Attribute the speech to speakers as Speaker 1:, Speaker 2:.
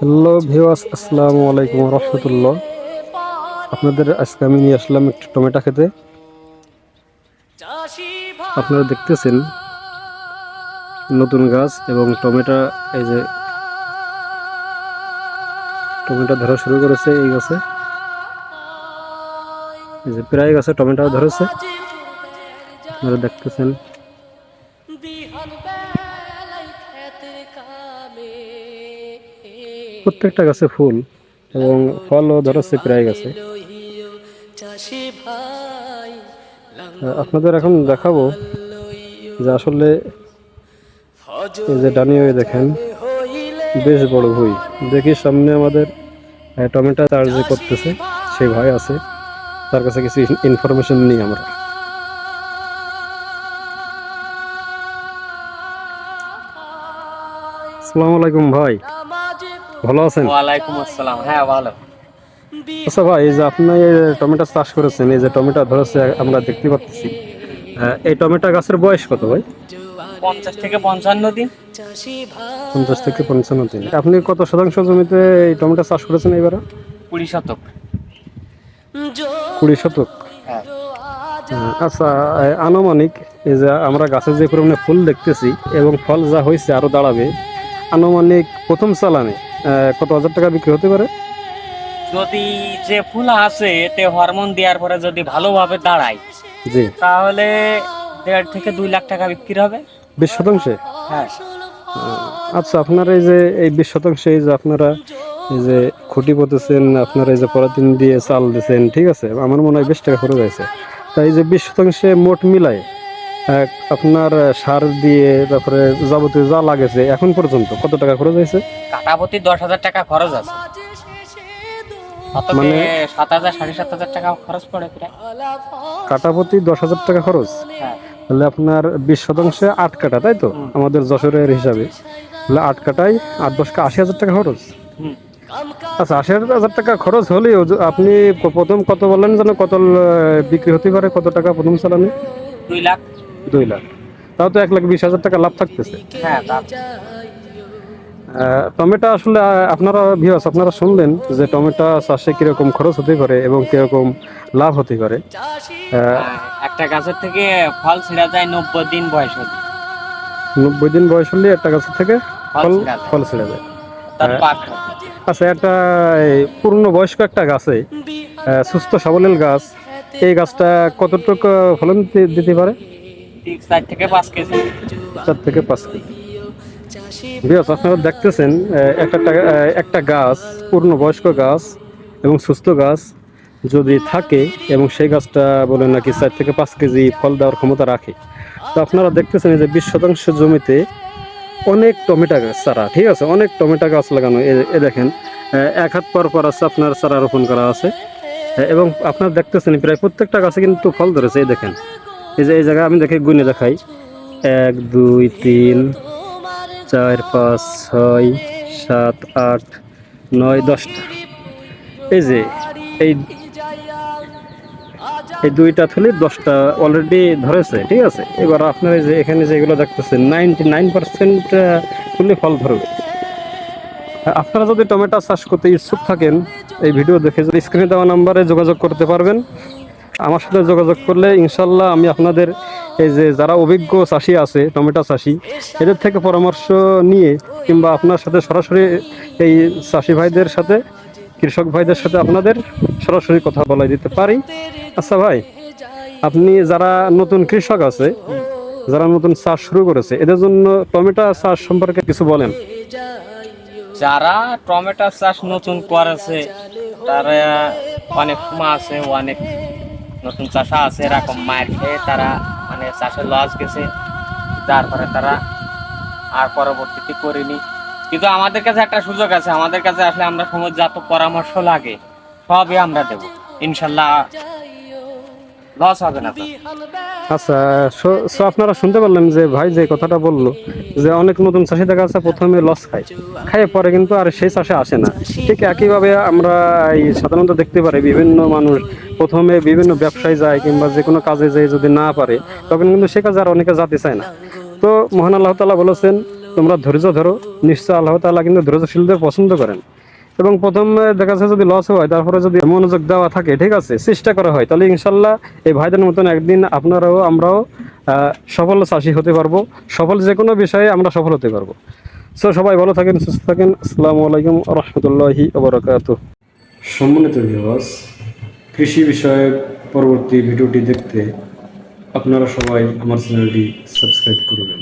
Speaker 1: Hello viewers, আসসালামু আলাইকুম রহমতুল্লাহ। আপনাদের আজকে আমি নিয়ে আসলাম একটু টমেটো খেতে। আপনারা দেখতেছেন নতুন গাছ এবং টমেটো। এই যে টমেটো ধরা শুরু করেছে এই গাছে, এই যে প্রায় গাছে টমেটো ধরেছে, আপনারা দেখতেছেন। প্রত্যেকটা গাছে ফুল এবং ফলও ধরেছে প্রায় গাছে। আপনাদের এখন দেখাবো যে আসলে এই যে ডানিয়ে দেখেন বেশ বড় ভুঁই। দেখি সামনে আমাদের টমেটো চার্জ করতেছে, সেই ভাই আছে, তার কাছে কিছু ইনফরমেশন নিই আমরা। আসসালামু আলাইকুম ভাই, ভালো আছেন?
Speaker 2: ওয়ালাইকুম আসসালাম। হ্যাঁ, ভালো।
Speaker 1: আচ্ছা ভাই, এই যে আপনি এই টমেটো চাষ করেছেন, এই যে টমেটো ধরেছে আমরা দেখতে পাচ্ছি, এই টমেটো গাছের বয়স কত ভাই?
Speaker 2: 50 থেকে 55 দিন।
Speaker 1: 50 থেকে 55 দিন। আপনি কত শতাংশ জমিতে এই টমেটো চাষ করেছেন এবারে?
Speaker 2: 20 শতক।
Speaker 1: 20 শতক।
Speaker 2: হ্যাঁ।
Speaker 1: আচ্ছা, আনুমানিক এই যে আমরা গাছে যে পরিমাণে ফুল দেখতেছি এবং ফল যা হয়েছে আরো দাঁড়াবে, আনুমানিক প্রথম চালানে কত হাজার টাকা বিক্রি হতে পারে?
Speaker 2: যদি যে ফুল আছে এতে হরমোন দেওয়ার পরে যদি ভালোভাবে দাঁড়ায়,
Speaker 1: জি।
Speaker 2: তাহলে 1.5 থেকে 2 লাখ টাকা বিক্রি হবে।
Speaker 1: 20 শতাংশে?
Speaker 2: হ্যাঁ।
Speaker 1: আচ্ছা, আপনার এই যে এই 20 শতাংশে এই যে আপনারা এই যে খুঁটি পুঁতেছেন, আপনারা এই যে পলিথিন দিয়ে চাল দিচ্ছেন, ঠিক আছে, আমার মনে হয় 20 টাকা খরচ হয়েছে। তাই এই যে 20 শতাংশে মোট মিলায় আপনার সার দিয়ে তারপরে যাবতীয় যা লাগেছে এখন পর্যন্ত কত টাকা খরচ হয়েছে?
Speaker 2: কাটাপতি 10,000 টাকা খরচ আছে।
Speaker 1: মানে
Speaker 2: 7,000 7,500 টাকা খরচ পড়ে প্রায়।
Speaker 1: কাটা প্রতি 10,000 টাকা খরচ।
Speaker 2: হ্যাঁ।
Speaker 1: তাহলে আপনার 20 শতাংশে 8 কাটা, তাই তো? আমাদের যশোরের হিসাবে তাহলে 8 কাটায় 8 10 80,000 টাকা খরচ। আচ্ছা, 80,000 টাকা খরচ হলেও আপনি প্রথম কত বললেন যেন, কত বিক্রি হতে পারে, কত টাকা প্রথম চালানে?
Speaker 2: 2 লাখ।
Speaker 1: 2 লাখ। তাও তো 1,20,000 টাকা লাভ থাকতেছে।
Speaker 2: হ্যাঁ।
Speaker 1: টমেটো আসলে আপনারা ভিউয়ার্স, আপনারা শুনলেন যে টমেটো চাষে কিরকম খরচ হতে পারে এবং কিরকম লাভ হতে পারে।
Speaker 2: একটা গাছের থেকে ফল ছিঁড়া যায় 90 দিন বয়স হলে।
Speaker 1: 90 দিন বয়স হলে একটা গাছের থেকে ফল ছেড়ে যায়।
Speaker 2: তার পাক।
Speaker 1: আচ্ছা, একটা পূর্ণ বয়স্ক একটা গাছে সুস্থ সবলীল গাছ, এই গাছটা কতটুকু ফলন দিতে পারে?
Speaker 2: 4 থেকে 5 কেজি।
Speaker 1: 4 থেকে 5 কেজি। ভিউয়ার্স, আপনারা দেখতেছেন একটা গাছ, পূর্ণ বয়স্ক গাছ এবং সুস্থ গাছ যদি থাকে এবং সেই গাছটা বলে নাকি 4 থেকে 5 কেজি ফল দেওয়ার ক্ষমতা রাখে, তো আপনারা দেখতেছেন যে 20 শতাংশ জমিতে অনেক টমেটো গাছ চারা, ঠিক আছে, অনেক টমেটো গাছ লাগানো। এ দেখেন 1 হাত পর পর আছে আপনার চারা রোপণ করা আছে এবং আপনারা দেখতেছেন প্রায় প্রত্যেকটা গাছে কিন্তু ফল ধরেছে। এই দেখেন, এই যে এই জায়গায় আমি গুনে দেখাই, 1 2 3 4 5 6 7 8 9 10টা। এই যে এই এই 2টা থলি 10টা অলরেডি ধরেছে, ঠিক আছে। এবার আপনারা যে এখানে যেগুলো দেখতেছেন 99% ফুলি ফল ধরবে। আপনারা যদি টমেটো চাষ করতে ইচ্ছুক থাকেন, এই ভিডিও দেখে যদি স্ক্রিনে দেওয়া নাম্বারে যোগাযোগ করতে পারবেন। আমার সাথে যোগাযোগ করলে ইনশাল্লাহ আমি আপনাদের এই যে যারা অভিজ্ঞ চাষি আছে, টমেটো চাষি, এদের থেকে পরামর্শ নিয়ে কিংবা আপনার সাথে সরাসরি এই চাষি ভাইদের সাথে, কৃষক ভাইদের সাথে আপনাদের সরাসরি কথা বলাই দিতে পারি। আচ্ছা ভাই, আপনি যারা নতুন কৃষক আছে, যারা নতুন চাষ শুরু করেছে, এদের জন্য টমেটো চাষ সম্পর্কে কিছু বলেন।
Speaker 2: যারা টমেটো চাষ নতুন করেছে তারা অনেক সময় আছে, অনেক নতুন চাষা আছে এরকম মায়ের খেয়ে তারা মানে চাষে লস গেছে, তারপরে তারা আর পরবর্তীতে করেনি। কিন্তু আমাদের কাছে একটা সুযোগ আছে, আমাদের কাছে আসলে আমরা সময় যত পরামর্শ লাগে সবই আমরা দেব, ইনশাল্লাহ লস হবে না।
Speaker 1: আচ্ছা, আপনারা শুনতে পারলেন যে ভাই যে কথাটা বললো যে অনেক নতুন চাষি দেখা যাচ্ছে প্রথমে লস খায় পরে কিন্তু আর সেই চাষে আসে না। ঠিক একইভাবে আমরা এই সাধারণত দেখতে পারি বিভিন্ন মানুষ প্রথমে বিভিন্ন ব্যবসায় যায় কিংবা যে কোনো কাজে যায়, যদি না পারে তখন কিন্তু সে কাজে আর অনেকে যেতে চায় না। তো মহান আল্লাহ তাআলা বলেছেন তোমরা ধৈর্য ধরো, নিশ্চয় আল্লাহ তাআলা কিন্তু ধৈর্যশীলদের পছন্দ করেন। এবং প্রথম দেখা যাচ্ছে যদি লস হয়, তারপরে যদি মনোযোগ দেওয়া থাকে, ঠিক আছে, চেষ্টা করা হয়, তাহলে ইনশাল্লাহ এই ভাইদের মতন একদিন আপনারাও আমরাও সফল চাষি হতে পারবো। সফল যে কোনো বিষয়ে আমরা সফল হতে পারবো। সো সবাই ভালো থাকেন, সুস্থ থাকেন। আসসালামু আলাইকুম ওয়া রাহমাতুল্লাহি ওয়া বারাকাতুহু। সম্মানিত ভিউয়ার্স, কৃষি বিষয়ে পরবর্তী ভিডিওটি দেখতে আপনারা সবাই আমার চ্যানেলটি সাবস্ক্রাইব করবেন।